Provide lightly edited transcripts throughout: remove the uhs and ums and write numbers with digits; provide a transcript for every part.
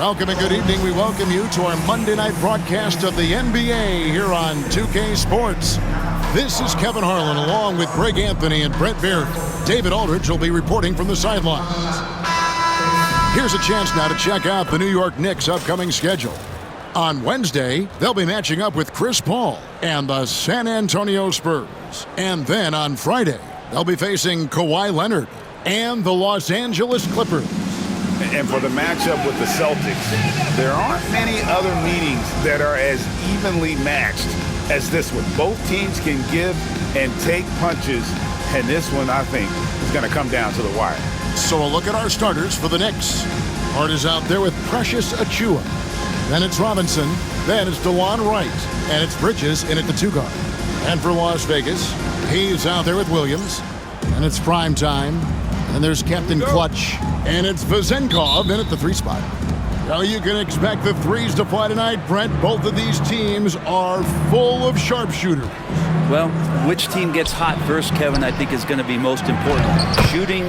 Welcome and good evening. We welcome you to our Monday night broadcast of the NBA here on 2K Sports. This is Kevin Harlan along with Greg Anthony and Brett Barry. David Aldridge will be reporting from the sidelines. Here's a chance now to check out the New York Knicks' upcoming schedule. On Wednesday, they'll be matching up with Chris Paul and the San Antonio Spurs. And then on Friday, they'll be facing Kawhi Leonard and the Los Angeles Clippers. And for the matchup with the Celtics, there aren't many other meetings that are as evenly matched as this one. Both teams can give and take punches, and this one, I think, is going to come down to the wire. So a look at our starters for the Knicks. Hart is out there with Precious Achiuwa. Then it's Robinson. Then it's DeLon Wright. And it's Bridges in at the 2 guard. And for Las Vegas, he's out there with Williams. And it's prime time. And there's Captain Clutch. And it's Vezenkov in at the 3 spot. Now you can expect the threes to fly tonight, Brent. Both of these teams are full of sharpshooters. Well, which team gets hot first, Kevin, I think is going to be most important. Shooting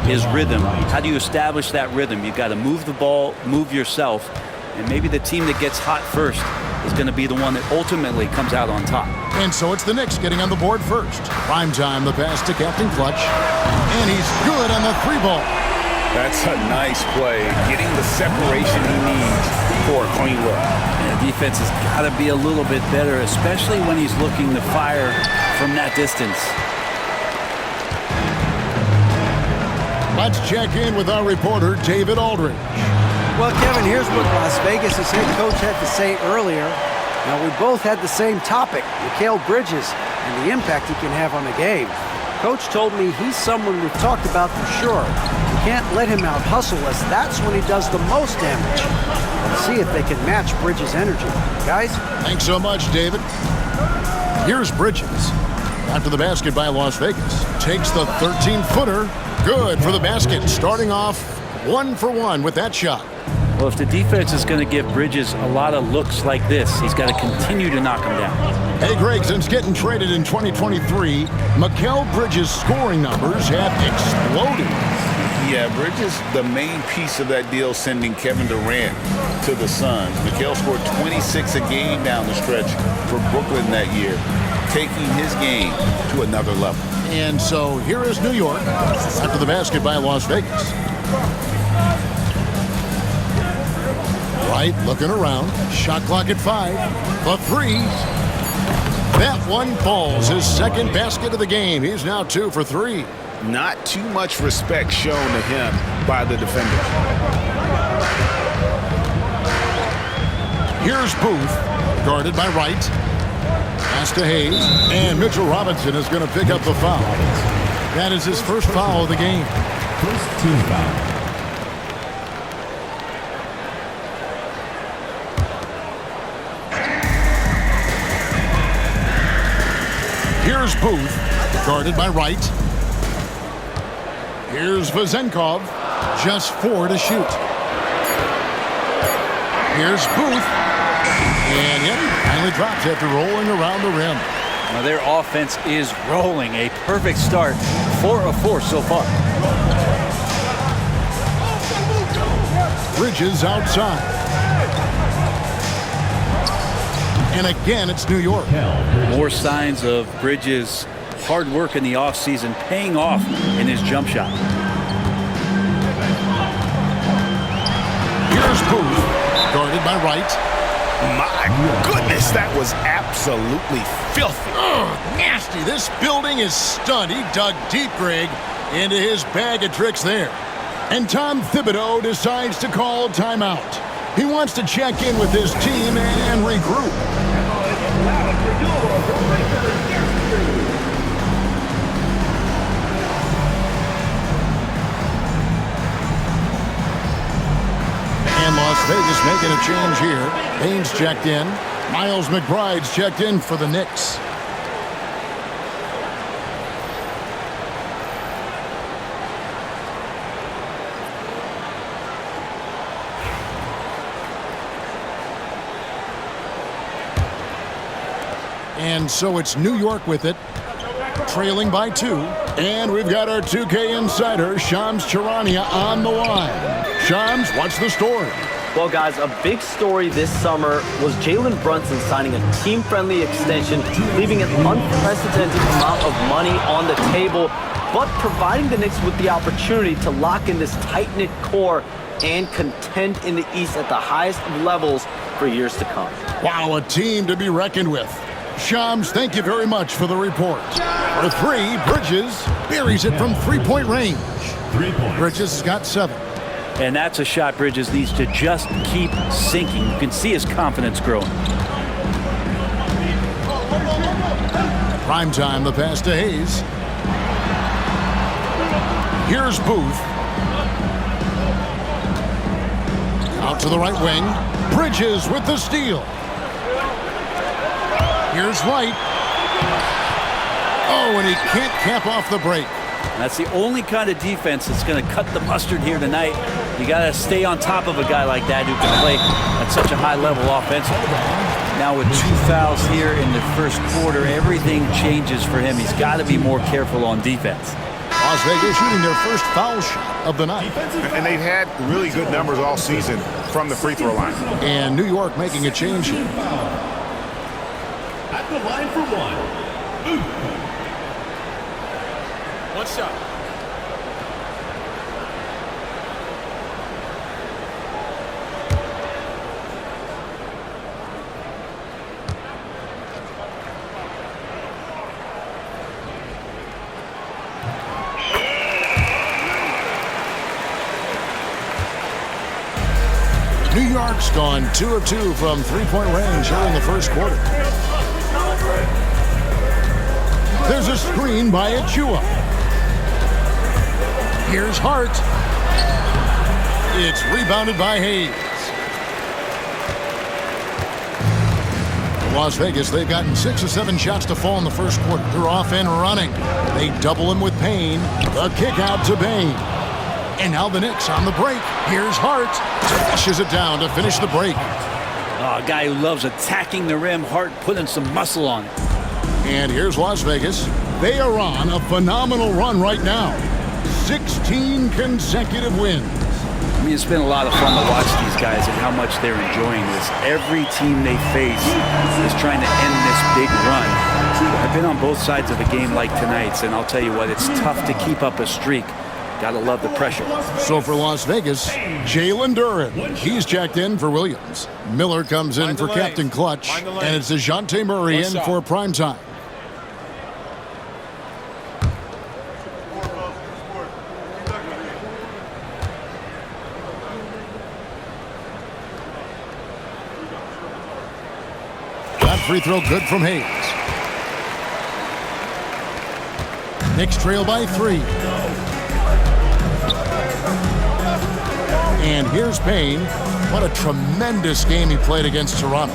is rhythm. How do you establish that rhythm? You've got to move the ball, move yourself, and maybe the team that gets hot first is going to be the one that ultimately comes out on top. And so it's the Knicks getting on the board first. Prime time, the pass to Captain Clutch. And he's good on the 3 ball. That's a nice play, getting the separation he needs for a clean look. The defense has got to be a little bit better, especially when he's looking to fire from that distance. Let's check in with our reporter, David Aldridge. Well, Kevin, here's what Las Vegas' head coach had to say earlier. Now, we both had the same topic, Mikal Bridges, and the impact he can have on the game. Coach told me he's someone we've talked about for sure. We can't let him out-hustle us. That's when he does the most damage. Let's see if they can match Bridges' energy. Guys? Thanks so much, David. Here's Bridges. After the basket by Las Vegas. Takes the 13-footer. Good for the basket. Starting off 1 for 1 with that shot. Well, if the defense is going to give Bridges a lot of looks like this, he's got to continue to knock him down. Hey, Greg, since getting traded in 2023, Mikal Bridges' scoring numbers have exploded. Yeah, Bridges, the main piece of that deal, sending Kevin Durant to the Suns. Mikal scored 26 a game down the stretch for Brooklyn that year, taking his game to another level. And so here is New York after the basket by Las Vegas. Wright looking around. Shot clock at 5. The 3. That one falls. His second basket of the game. He's now 2 for 3. Not too much respect shown to him by the defender. Here's Booth, guarded by Wright. Pass to Hayes. And Mitchell Robinson is going to pick up the foul. That is his first foul of the game. First team foul. Here's Booth, guarded by Wright. Here's Vezenkov, just 4 to shoot. Here's Booth, and yet he finally drops after rolling around the rim. Now their offense is rolling. A perfect start. 4 of 4 so far. Bridges outside. And again, it's New York. More signs of Bridges' hard work in the offseason paying off in his jump shot. Here's Booth, guarded by Wright. My goodness, that was absolutely filthy. Nasty. This building is stunned. He dug deep, Greg, into his bag of tricks there. And Tom Thibodeau decides to call timeout. He wants to check in with his team and regroup. And Las Vegas making a change here. Haynes checked in. Miles McBride's checked in for the Knicks. And so it's New York with it, trailing by 2. And we've got our 2K insider, Shams Charania, on the line. Shams, what's the story? Well, guys, a big story this summer was Jalen Brunson signing a team-friendly extension, leaving an unprecedented amount of money on the table, but providing the Knicks with the opportunity to lock in this tight-knit core and contend in the East at the highest levels for years to come. Wow, a team to be reckoned with. Shams, thank you very much for the report. For three, Bridges buries it from three-point range. 3 points. Bridges has got 7. And that's a shot Bridges needs to just keep sinking. You can see his confidence growing. Prime time, the pass to Hayes. Here's Booth. Out to the right wing. Bridges with the steal. Here's White. Oh, and he can't cap off the break. That's the only kind of defense that's going to cut the mustard here tonight. You got to stay on top of a guy like that who can play at such a high level offensively. Now with 2 fouls here in the first quarter, everything changes for him. He's got to be more careful on defense. Las Vegas shooting their first foul shot of the night. And they've had really good numbers all season from the free throw line. And New York making a change here. At the line for one. One shot. New York's gone 2 of 2 from three-point range here in the first quarter. There's a screen by Achua. Here's Hart. It's rebounded by Hayes. Las Vegas, they've gotten 6 or 7 shots to fall in the first quarter. They're off and running. They double him with Payne. The kick out to Bain. And now the Knicks on the break. Here's Hart. Smashes it down to finish the break. Oh, a guy who loves attacking the rim. Hart putting some muscle on it. And here's Las Vegas. They are on a phenomenal run right now. 16 consecutive wins. I mean, it's been a lot of fun to watch these guys and how much they're enjoying this. Every team they face is trying to end this big run. I've been on both sides of a game like tonight's, and I'll tell you what, it's tough to keep up a streak. Gotta love the pressure. So for Las Vegas, Jalen Duren. He's checked in for Williams. Miller comes in for Captain Clutch. And it's DeJounte Murray in for primetime. That free throw good from Hayes. Knicks trail by 3. And here's Payne. What a tremendous game he played against Toronto.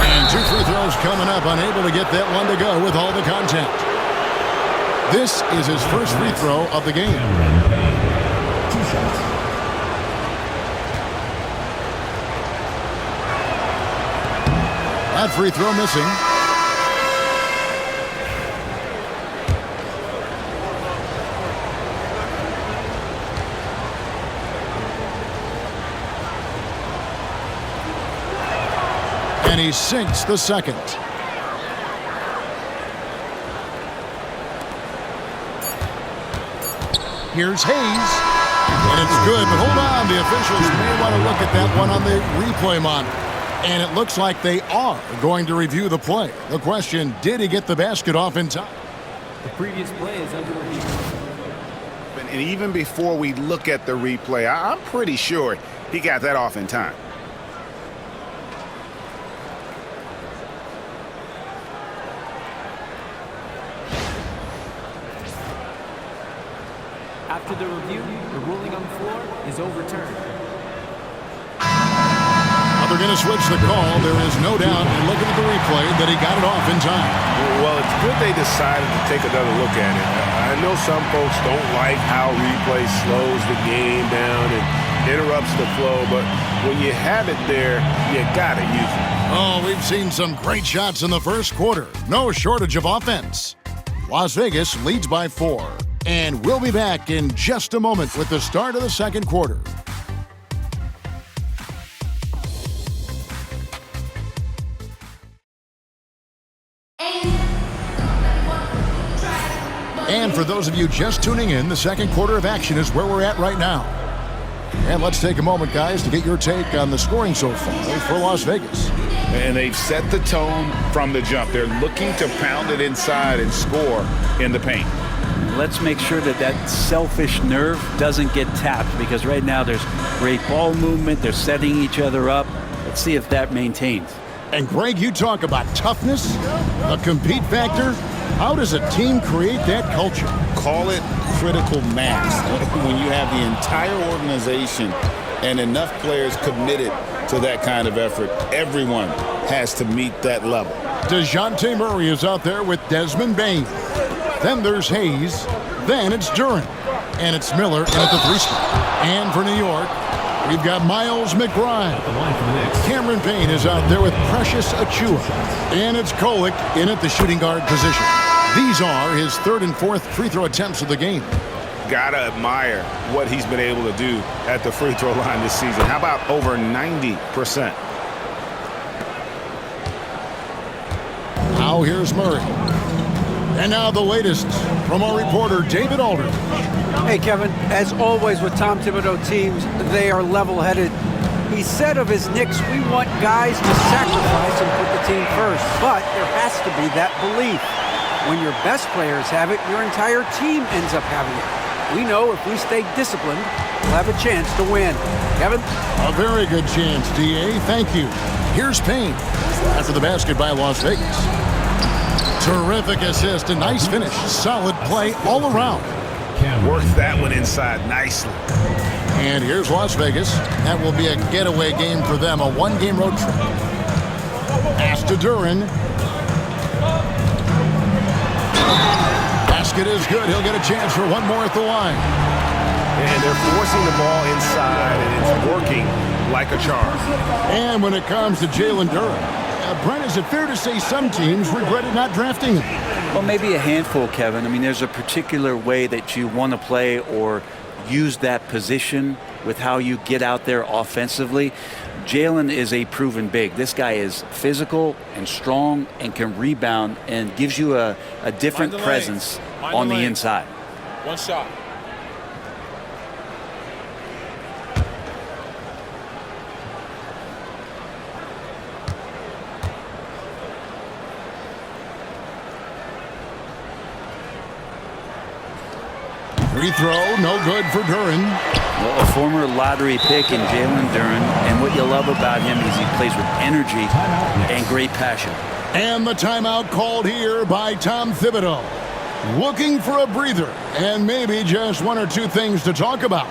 And 2 free throws coming up. Unable to get that one to go with all the contact. This is his first free throw of the game. 2 shots. That free throw missing. And he sinks the second. Here's Hayes. And it's good, but hold on. The officials may want to look at that one on the replay monitor. And it looks like they are going to review the play. The question, did he get the basket off in time? The previous play is under review. And even before we look at the replay, I'm pretty sure he got that off in time. After the review, the ruling on the floor is overturned. Other going to switch the call. There is no doubt, and looking at the replay, that he got it off in time. Well, it's good they decided to take another look at it. I know some folks don't like how replay slows the game down and interrupts the flow, but when you have it there, you got to use it. Oh, we've seen some great shots in the first quarter. No shortage of offense. Las Vegas leads by 4. And we'll be back in just a moment with the start of the second quarter. And for those of you just tuning in, the second quarter of action is where we're at right now. And let's take a moment, guys, to get your take on the scoring so far for Las Vegas. And they've set the tone from the jump. They're looking to pound it inside and score in the paint. Let's make sure that that selfish nerve doesn't get tapped, because right now there's great ball movement. They're setting each other up. Let's see if that maintains. And Greg, you talk about toughness, the compete factor. How does a team create that culture? Call it critical mass. When you have the entire organization and enough players committed to that kind of effort, everyone has to meet that level. DeJounte Murray is out there with Desmond Bane. Then there's Hayes. Then it's Duren. And it's Miller in at the 3 spot. And for New York, we've got Miles McBride. Cameron Payne is out there with Precious Achiuwa. And it's Kolek in at the shooting guard position. These are his 3rd and 4th free throw attempts of the game. Gotta admire what he's been able to do at the free throw line this season. How about over 90%? Now here's Murray. And now the latest from our reporter, David Aldridge. Hey, Kevin, as always with Tom Thibodeau teams, they are level-headed. He said of his Knicks, we want guys to sacrifice and put the team first. But there has to be that belief. When your best players have it, your entire team ends up having it. We know if we stay disciplined, we'll have a chance to win. Kevin? A very good chance, D.A. Thank you. Here's Payne. After the basket by Las Vegas. Terrific assist, a nice finish. Solid play all around. Works that one inside nicely. And here's Las Vegas. That will be a getaway game for them, a 1-game road trip. Pass to Duren. Basket is good. He'll get a chance for one more at the line. And they're forcing the ball inside, and it's working like a charm. And when it comes to Jalen Duren, Brent, is it fair to say some teams regretted not drafting him? Well, maybe a handful, Kevin. I mean, there's a particular way that you want to play or use that position with how you get out there offensively. Jalen is a proven big. This guy is physical and strong and can rebound and gives you a different presence on the inside. One shot. Free throw, no good for Duren. Well, a former lottery pick in Jalen Duren, and what you love about him is he plays with energy and great passion. And the timeout called here by Tom Thibodeau. Looking for a breather and maybe just 1 or 2 things to talk about.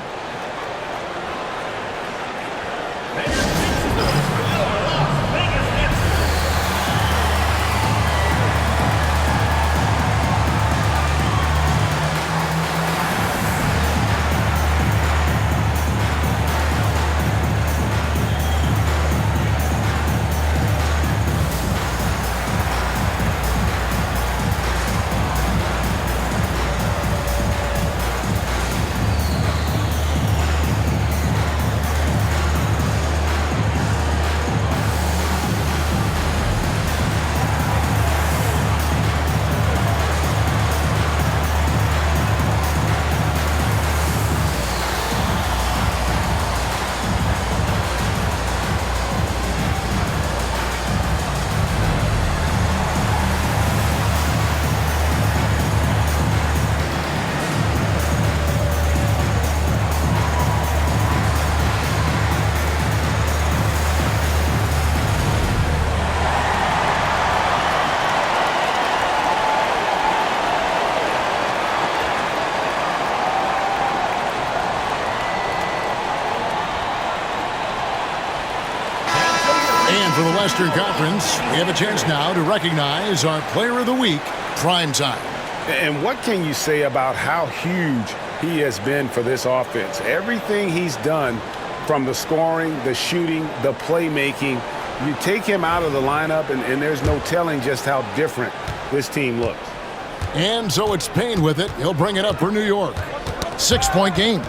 And for the Western Conference, we have a chance now to recognize our Player of the Week, Primetime. And what can you say about how huge he has been for this offense? Everything he's done, from the scoring, the shooting, the playmaking, you take him out of the lineup, and there's no telling just how different this team looks. And so it's Payne with it. He'll bring it up for New York. 6-point game.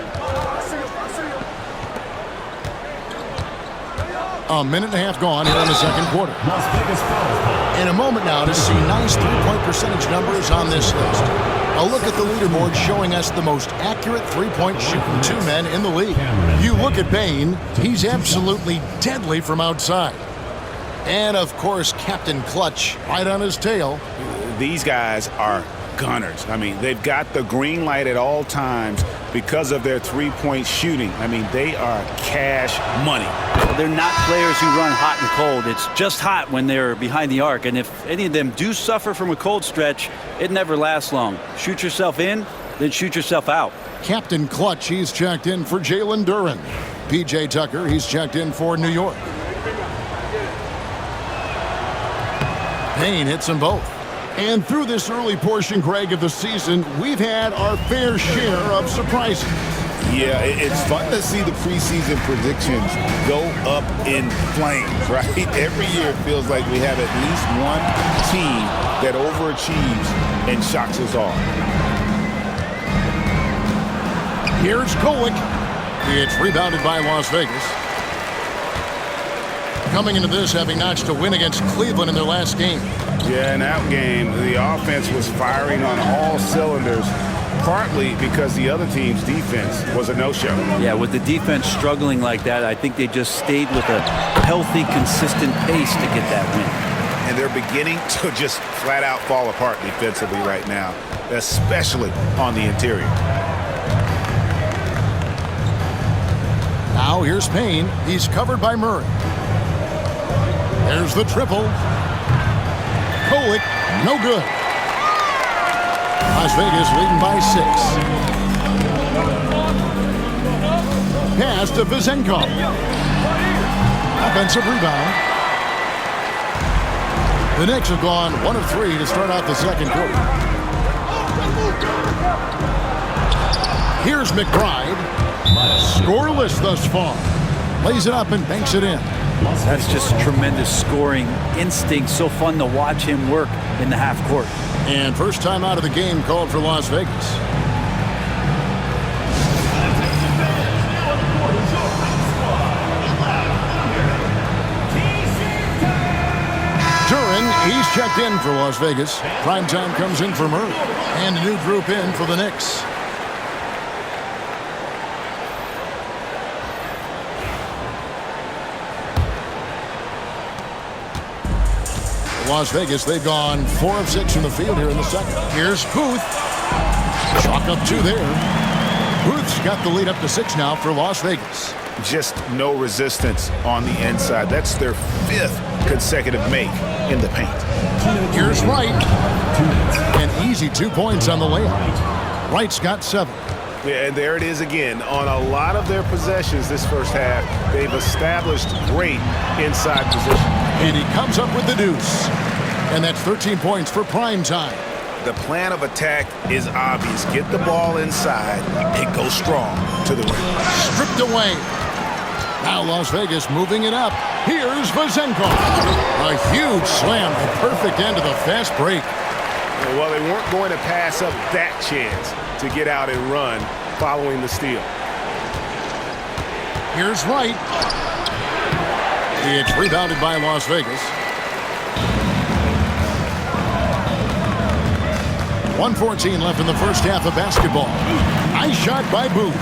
A minute and a half gone here in the second quarter. Las Vegas fouls. In a moment now to see nice three-point percentage numbers on this list. A look at the leaderboard showing us the most accurate three-point shooting two men in the league. You look at Payne, he's absolutely deadly from outside. And, of course, Captain Clutch right on his tail. These guys are gunners. I mean, they've got the green light at all times because of their three-point shooting. I mean, they are cash money. They're not players who run hot and cold. It's just hot when they're behind the arc. And if any of them do suffer from a cold stretch, it never lasts long. Shoot yourself in, then shoot yourself out. Captain Clutch, he's checked in for Jalen Duren. P.J. Tucker, he's checked in for New York. Payne hits them both. And through this early portion, Greg, of the season, we've had our fair share of surprises. Yeah, it's fun to see the preseason predictions go up in flames, right? Every year it feels like we have at least one team that overachieves and shocks us all. Here's Kolek. It's rebounded by Las Vegas. Coming into this, having notched a win against Cleveland in their last game. Yeah, in that game, the offense was firing on all cylinders, partly because the other team's defense was a no-show. Yeah, with the defense struggling like that, I think they just stayed with a healthy, consistent pace to get that win. And they're beginning to just flat-out fall apart defensively right now, especially on the interior. Now here's Payne. He's covered by Murray. There's the triple. Kolek, no good. Las Vegas leading by 6. Pass to Vizenko. Offensive rebound. The Knicks have gone 1 of 3 to start out the second quarter. Here's McBride. Scoreless thus far. Lays it up and banks it in. That's just tremendous scoring instinct. So fun to watch him work in the half court. And first time out of the game called for Las Vegas. Duren, he's checked in for Las Vegas. Primetime comes in for Murray. And a new group in for the Knicks. Las Vegas, they've gone 4 of 6 from the field here in the second. Here's Booth. Chalk up 2 there. Booth's got the lead up to 6 now for Las Vegas. Just no resistance on the inside. That's their 5th consecutive make in the paint. Here's Wright. An easy 2 points on the layup. Wright's got 7. Yeah, and there it is again. On a lot of their possessions this first half, they've established great inside position. And he comes up with the deuce. And that's 13 points for Primetime. The plan of attack is obvious. Get the ball inside and go strong to the rim. Stripped away. Now Las Vegas moving it up. Here's Vizenko. A huge slam. The perfect end of the fast break. Well, they weren't going to pass up that chance to get out and run following the steal. Here's Wright. It's rebounded by Las Vegas. 1:14 left in the first half of basketball. Nice shot by Booth.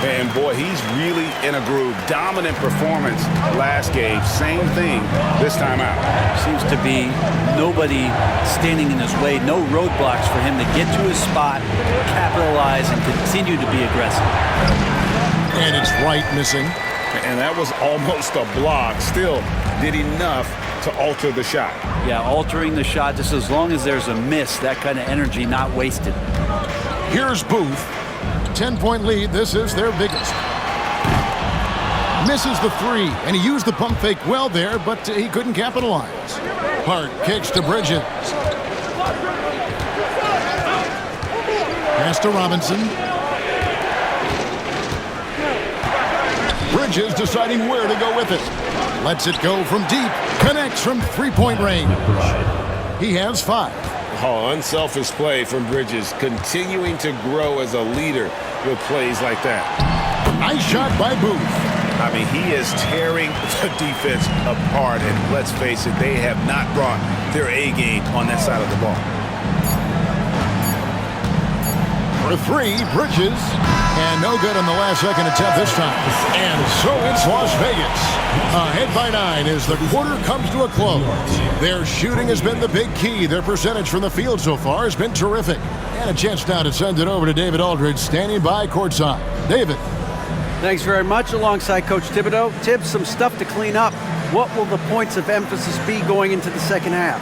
And boy, he's really in a groove. Dominant performance last game. Same thing this time out. Seems to be nobody standing in his way. No roadblocks for him to get to his spot, capitalize, and continue to be aggressive. And it's Wright missing. And that was almost a block. Still did enough to alter the shot. Yeah, altering the shot just as long as there's a miss. That kind of energy not wasted. Here's Booth. 10-point lead. This is their biggest. Misses the three, and he used the pump fake well there, but he couldn't capitalize. Hart kicks to Bridges. Pass to Robinson. Bridges deciding where to go with it. Lets it go from deep. Connects from three-point range. He has 5. Oh, unselfish play from Bridges, continuing to grow as a leader with plays like that. Nice shot by Booth. I mean, he is tearing the defense apart, and let's face it, they have not brought their A game on that side of the ball. For 3, Bridges. And no good on the last second attempt this time. And so it's Las Vegas. Ahead by 9 as the quarter comes to a close. Their shooting has been the big key. Their percentage from the field so far has been terrific. And a chance now to send it over to David Aldridge, standing by courtside. David. Thanks very much. Alongside Coach Thibodeau. Tibbs, some stuff to clean up. What will the points of emphasis be going into the second half?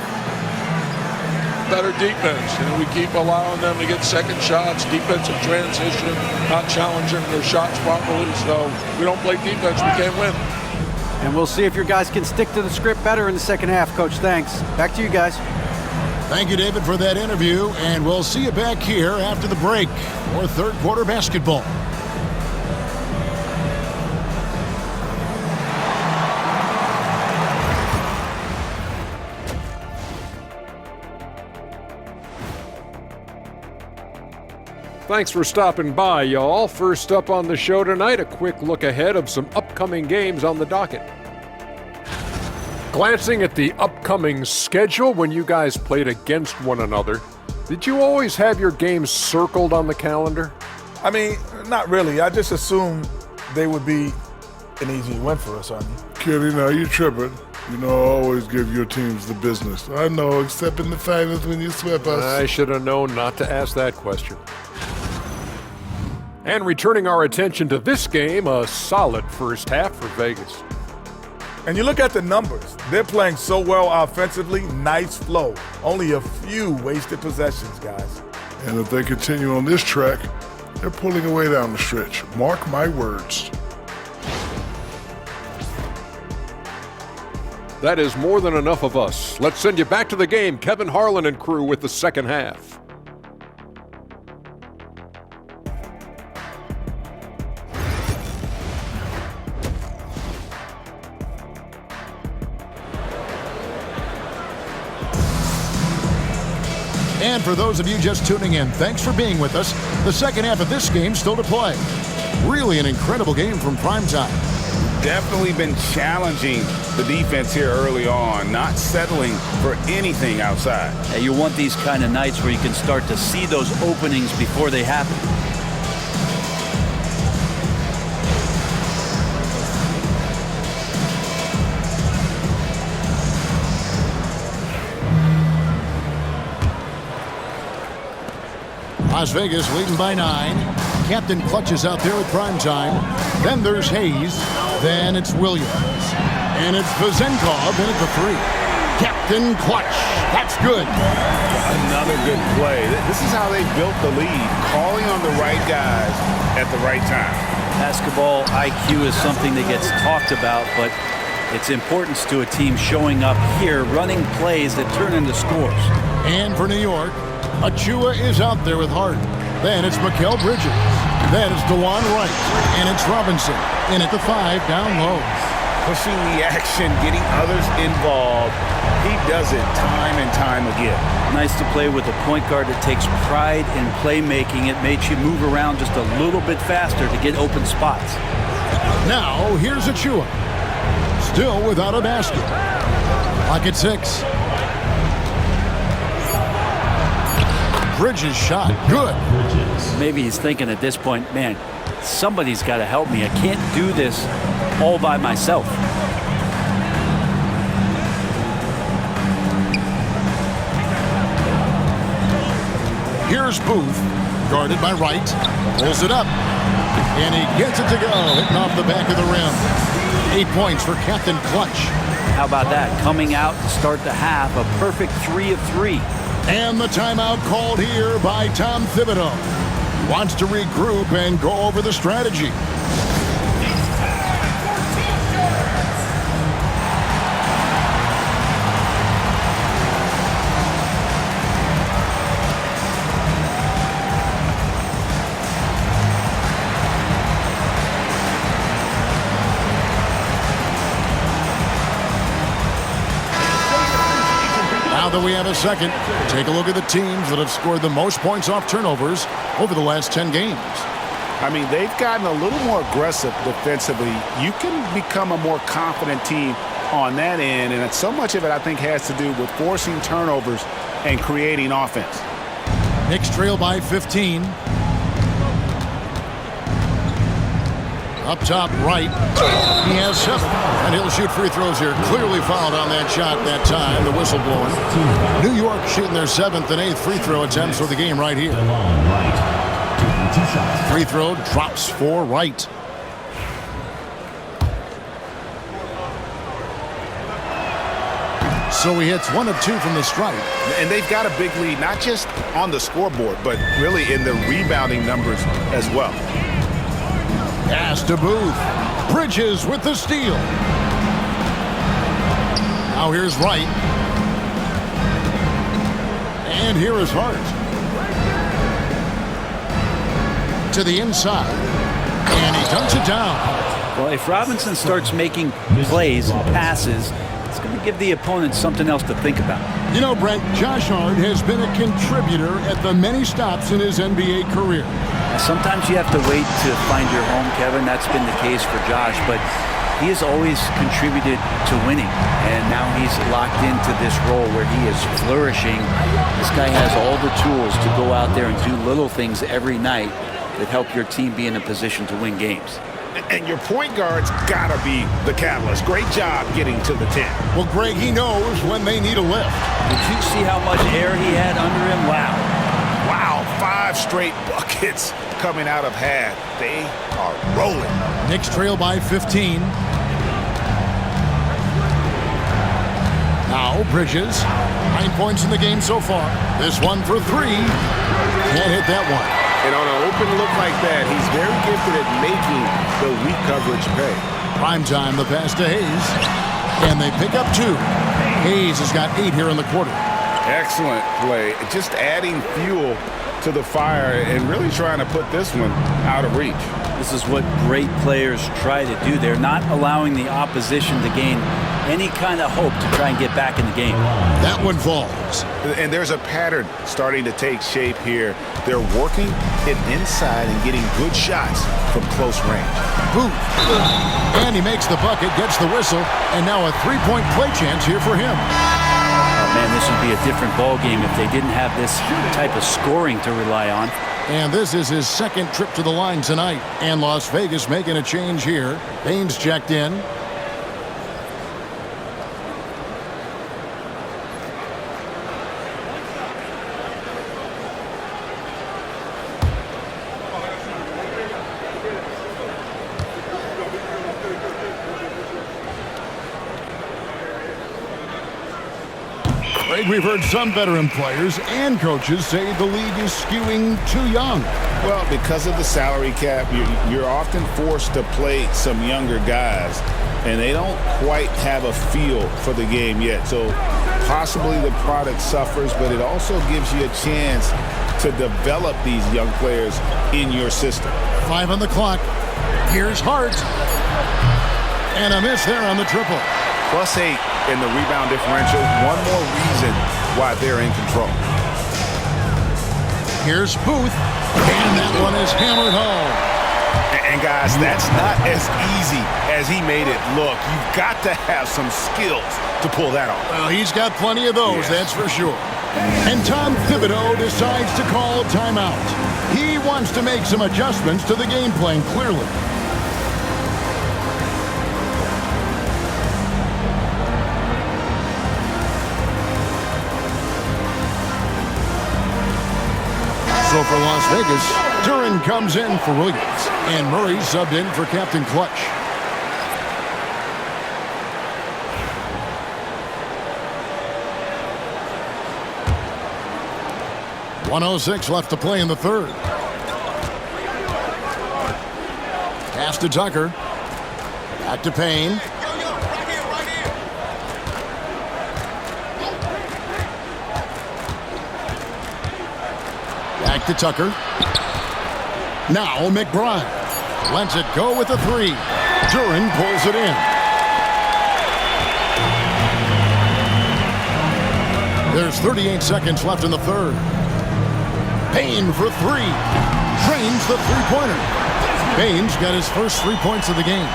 Better defense. We keep allowing them to get second shots, defensive transition, not challenging their shots properly. So we don't play defense, we can't win. And we'll see if your guys can stick to the script better in the second half, Coach. Thanks. Back to you guys. Thank you, David, for that interview. And we'll see you back here after the break for third quarter basketball. Thanks for stopping by, y'all. First up on the show tonight, a quick look ahead of some upcoming games on the docket. Glancing at the upcoming schedule when you guys played against one another, did you always have your games circled on the calendar? I mean, not really. I just assumed they would be an easy win for us, aren't you? Kitty, now you tripping. You know, I always give your teams the business. I know, except in the finals when you swept us. I should have known not to ask that question. And returning our attention to this game, a solid first half for Vegas. And you look at the numbers. They're playing so well offensively, nice flow. Only a few wasted possessions, guys. And if they continue on this track, they're pulling away down the stretch. Mark my words. That is more than enough of us. Let's send you back to the game. Kevin Harlan and crew with the second half. And for those of you just tuning in, thanks for being with us. The second half of this game still to play. Really an incredible game from primetime. Definitely been challenging the defense here early on, not settling for anything outside. Yeah, you want these kind of nights where you can start to see those openings before they happen. Las Vegas leading by 9. Captain Clutch is out there with primetime. Then there's Hayes. Then it's Williams. And it's Vezenkov in at the 3. Captain Clutch. That's good. Another good play. This is how they built the lead, calling on the right guys at the right time. Basketball IQ is something that gets talked about, but its importance to a team showing up here, running plays that turn into scores. And for New York, Achua is out there with Hart. Then it's Mikal Bridges. Then it's DeJuan Wright. And it's Robinson in at the 5 down low. Pushing the action, getting others involved. He does it time and time again. Nice to play with a point guard that takes pride in playmaking. It makes you move around just a little bit faster to get open spots. Now, here's Achua. Still without a basket. Clock at 6. Bridges shot. Good. Maybe he's thinking at this point, man, somebody's got to help me. I can't do this all by myself. Here's Booth, guarded by Wright. Pulls it up. And he gets it to go, hitting off the back of the rim. 8 points for Captain Clutch. How about that? Coming out to start the half, a perfect 3 of 3. And the timeout called here by Tom Thibodeau. He wants to regroup and go over the strategy. Whether we have a second, take a look at the teams that have scored the most points off turnovers over the last 10 games. I mean, they've gotten a little more aggressive defensively. You can become a more confident team on that end, and so much of it, I think, has to do with forcing turnovers and creating offense. Knicks trail by 15. Up top right, he has 7, and he'll shoot free throws here. Clearly fouled on that shot that time, the whistle blowing. New York shooting their 7th and 8th free throw attempts for the game right here. Free throw drops for Wright. So he hits 1 of 2 from the stripe. And they've got a big lead, not just on the scoreboard, but really in the rebounding numbers as well. Pass to Booth. Bridges with the steal. Now here's Wright. And here is Hart. To the inside. And he dunks it down. Well, if Robinson starts making plays and passes, it's going to give the opponent something else to think about. You know, Brent, Josh Hart has been a contributor at the many stops in his NBA career. Sometimes you have to wait to find your home, Kevin. That's been the case for Josh, but he has always contributed to winning, and now he's locked into this role where he is flourishing. This guy has all the tools to go out there and do little things every night that help your team be in a position to win games. And your point guard's got to be the catalyst. Great job getting to the 10. Well, Greg, he knows when they need a lift. Did you see how much air he had under him? Wow. Wow, 5 straight buckets coming out of half. They are rolling. Knicks trail by 15. Now Bridges. 9 points in the game so far. This one for 3. Can't hit that one. And on an open look like that, he's very gifted at making the weak coverage pay. Prime time, the pass to Hayes. And they pick up 2. Hayes has got 8 here in the quarter. Excellent play. Just adding fuel to the fire and really trying to put this one out of reach. This is what great players try to do. They're not allowing the opposition to gain any kind of hope to try and get back in the game. That one falls. And there's a pattern starting to take shape here. They're working it inside and getting good shots from close range. Booth. And he makes the bucket, gets the whistle, and now a 3-point play chance here for him. Man, this would be a different ball game if they didn't have this type of scoring to rely on. And this is his 2nd trip to the line tonight. And Las Vegas making a change here. Baines checked in. We've heard some veteran players and coaches say the league is skewing too young. Well, because of the salary cap, you're often forced to play some younger guys, and they don't quite have a feel for the game yet. So possibly the product suffers, but it also gives you a chance to develop these young players in your system. 5 on the clock. Here's Hart. And a miss there on the triple. +8 in the rebound differential. One more reason why they're in control. Here's Booth. And that one is hammered home. And guys, that's not as easy as he made it look. You've got to have some skills to pull that off. Well, he's got plenty of those, that's for sure. And Tom Thibodeau decides to call a timeout. He wants to make some adjustments to the game plan, clearly. So for Las Vegas, Duren comes in for Williams, and Murray subbed in for Captain Clutch. .106 left to play in the 3rd. Pass to Tucker. Back to Payne. Back to Tucker. Now McBride lets it go with a 3. Duren pulls it in. There's There's 38 seconds left in the third. Payne for three. Drains the three-pointer. Payne's got his first 3 points of the game.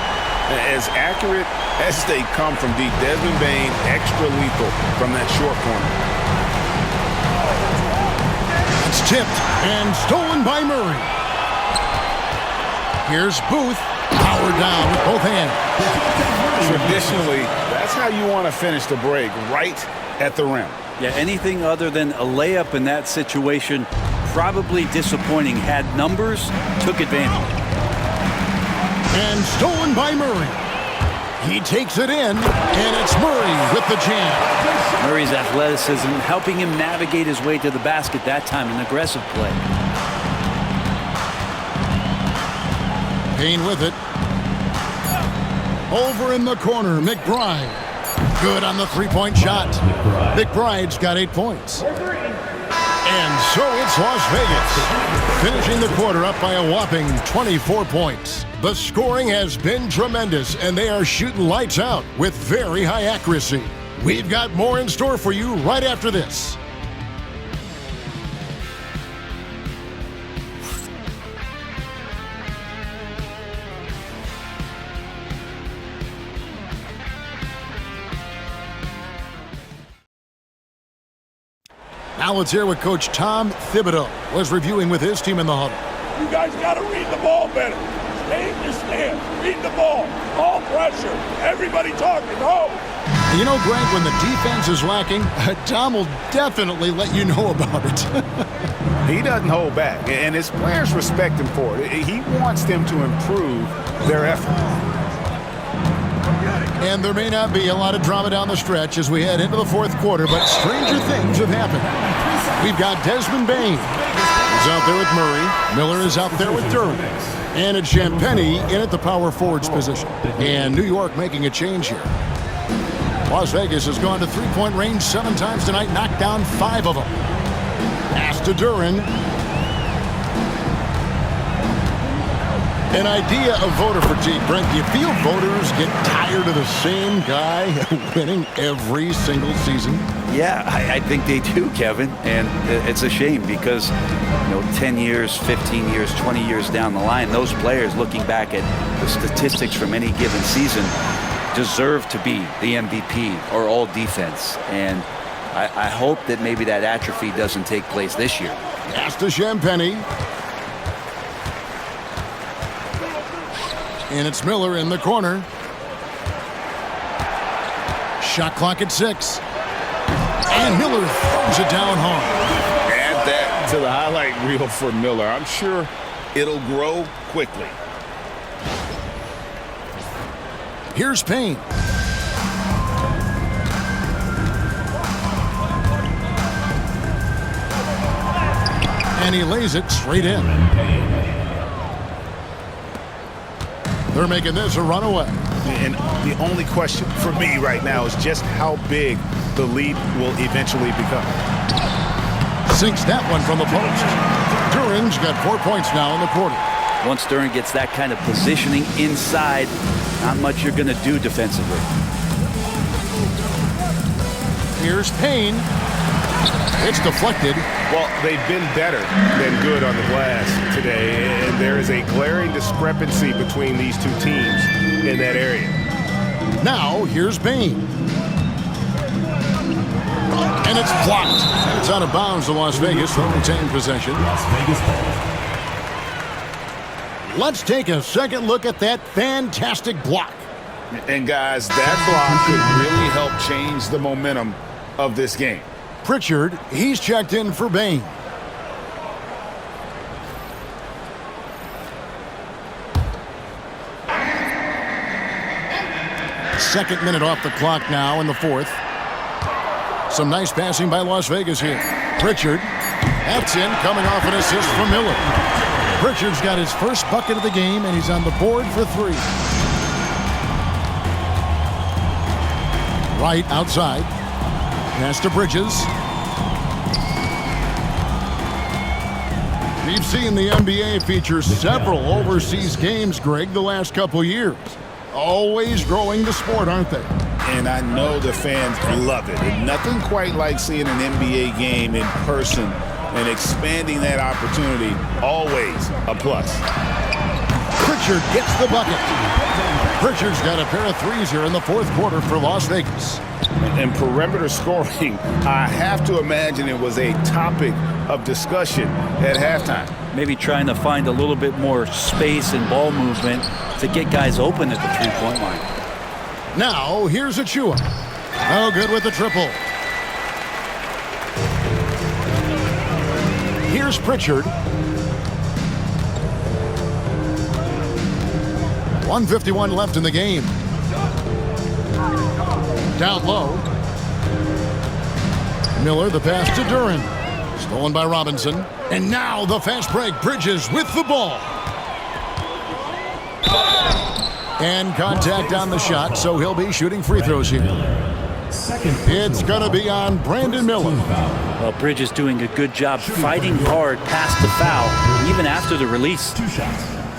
As accurate as they come from deep, Desmond Bane extra lethal from that short corner. It's tipped and stolen by Murray. Here's Booth, powered down with both hands. Traditionally, that's how you want to finish the break, right at the rim. Yeah, anything other than a layup in that situation, probably disappointing. Had numbers, took advantage. And stolen by Murray. He takes it in, and it's Murray with the jam. Murray's athleticism helping him navigate his way to the basket that time, an aggressive play. Payne with it. Over in the corner, McBride. Good on the three-point shot. McBride's got 8 points. And so it's Las Vegas, finishing the quarter up by a whopping 24 points. The scoring has been tremendous, and they are shooting lights out with very high accuracy. We've got more in store for you right after this. Now let's hear what Coach Tom Thibodeau was reviewing with his team in the huddle. You guys got to read the ball better. Stay in your stance. Read the ball. All pressure. Everybody talking. No. You know, Greg, when the defense is lacking, Tom will definitely let you know about it. He doesn't hold back, and his players respect him for it. He wants them to improve their effort. And there may not be a lot of drama down the stretch as we head into the fourth quarter, but stranger things have happened. We've got Desmond Bane. He's out there with Murray. Miller is out there with Duren. And it's Champagnie in at the power forwards position. And New York making a change here. Las Vegas has gone to three-point range 7 times tonight, knocked down 5 of them. Pass to Duren. An idea of voter fatigue, Brent. Do you feel voters get tired of the same guy winning every single season? Yeah, I think they do, Kevin. And it's a shame because, 10 years, 15 years, 20 years down the line, those players looking back at the statistics from any given season deserve to be the MVP or all defense. And I hope that maybe that atrophy doesn't take place this year. Pass to Champagnie. And it's Miller in the corner. Shot clock at 6. And Miller throws it down hard. Add that to the highlight reel for Miller. I'm sure it'll grow quickly. Here's Payne. And he lays it straight in. They're making this a runaway. And the only question for me right now is just how big the lead will eventually become. Sinks that one from the post. Duren's got 4 points now in the quarter. Once Duren gets that kind of positioning inside, not much you're going to do defensively. Here's Payne. It's deflected. Well, they've been better than good on the glass today, and there is a glaring discrepancy between these two teams in that area. Now, here's Bane. And it's blocked. It's out of bounds to Las Vegas. They'll retain possession. Let's take a second look at that fantastic block. And guys, that block could really help change the momentum of this game. Pritchard, he's checked in for Bane. Second minute off the clock now in the fourth. Some nice passing by Las Vegas here. Pritchard, that's in, coming off an assist from Miller. Pritchard's got his first bucket of the game, and he's on the board for 3. Right outside. Pass to Bridges. We've seen the NBA feature several overseas games, Greg, the last couple years. Always growing the sport, aren't they? and I know the fans love it. And nothing quite like seeing an NBA game in person and expanding that opportunity, always a plus. Pritchard gets the bucket. Pritchard's got a pair of threes here in the fourth quarter for Las Vegas. And perimeter scoring, I have to imagine it was a topic of discussion at halftime. Maybe trying to find a little bit more space and ball movement to get guys open at the three-point line. Now, here's Achua. No good with the triple. Here's Pritchard. 1:51 left in the game. Down low. Miller, the pass to Duren. Stolen by Robinson. And now the fast break. Bridges with the ball. And contact on the shot, so he'll be shooting free throws here. It's going to be on Brandon Miller. Well, Bridges doing a good job fighting hard past the foul, even after the release.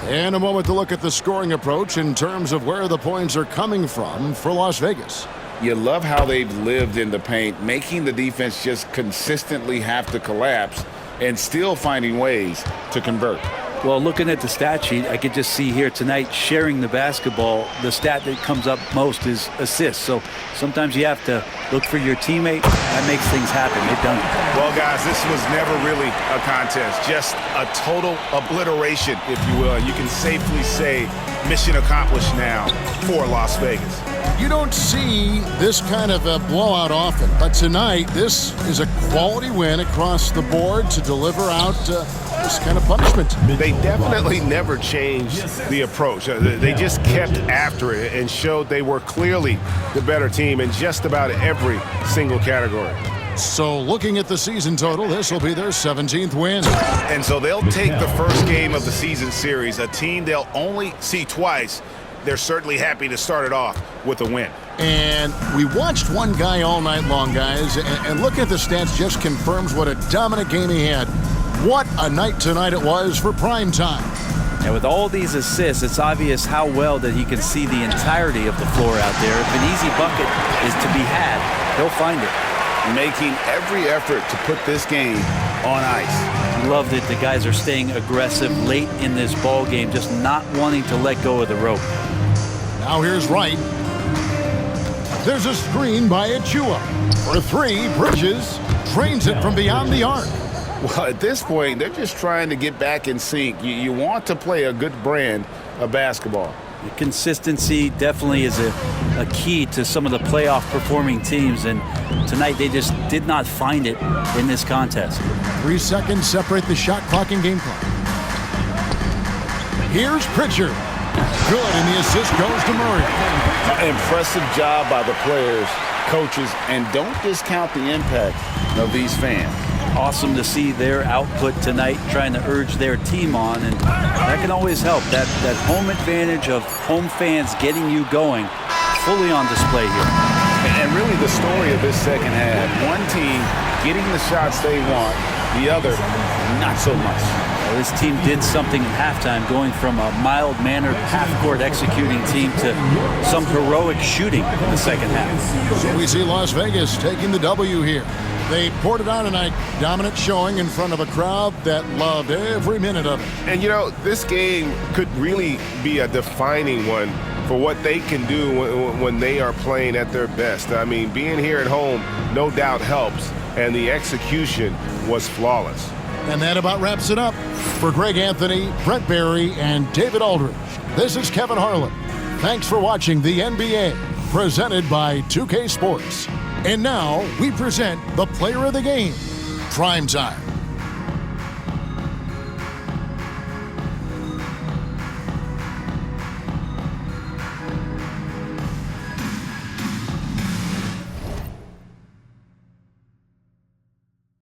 And a moment to look at the scoring approach in terms of where the points are coming from for Las Vegas. You love how they've lived in the paint, making the defense just consistently have to collapse and still finding ways to convert. Well, looking at the stat sheet, I could just see here tonight sharing the basketball. The stat that comes up most is assists. So sometimes you have to look for your teammate. That makes things happen. They've done it. Well, guys, this was never really a contest. Just a total obliteration, if you will. You can safely say mission accomplished now for Las Vegas. You don't see this kind of a blowout often, but tonight this is a quality win across the board to deliver out this kind of punishment. They definitely never changed the approach. They just kept after it and showed they were clearly the better team in just about every single category. So looking at the season total, this will be their 17th win. And so they'll take the first game of the season series, a team they'll only see twice. They're certainly happy to start it off with a win. And we watched one guy all night long, guys, and looking at the stats just confirms what a dominant game he had. What a night tonight it was for prime time. And with all these assists, it's obvious how well that he can see the entirety of the floor out there. If an easy bucket is to be had, he'll find it. Making every effort to put this game on ice. Love that the guys are staying aggressive late in this ball game, just not wanting to let go of the rope. Now here's Wright. There's a screen by Achua. For three, Bridges drains it from beyond the arc. Well, at this point, they're just trying to get back in sync. You want to play a good brand of basketball. The consistency definitely is a key to some of the playoff performing teams, and tonight they just did not find it in this contest. 3 seconds separate the shot clock and game clock. Here's Pritchard. Good, and the assist goes to Murray. Impressive job by the players, coaches, and don't discount the impact of these fans. Awesome to see their output tonight, trying to urge their team on, and that can always help. That home advantage of home fans getting you going, fully on display here. And really the story of this second half, one team getting the shots they want, the other not so much. Well, this team did something in halftime, going from a mild-mannered half-court executing team to some heroic shooting in the second half. So we see Las Vegas taking the W here. They poured it on tonight, dominant showing in front of a crowd that loved every minute of it. And, you know, this game could really be a defining one for what they can do when they are playing at their best. I mean, being here at home no doubt helps, and the execution was flawless. And that about wraps it up. For Greg Anthony, Brent Barry, and David Aldridge, this is Kevin Harlan. Thanks for watching the NBA, presented by 2K Sports. And now we present the player of the game, Primetime.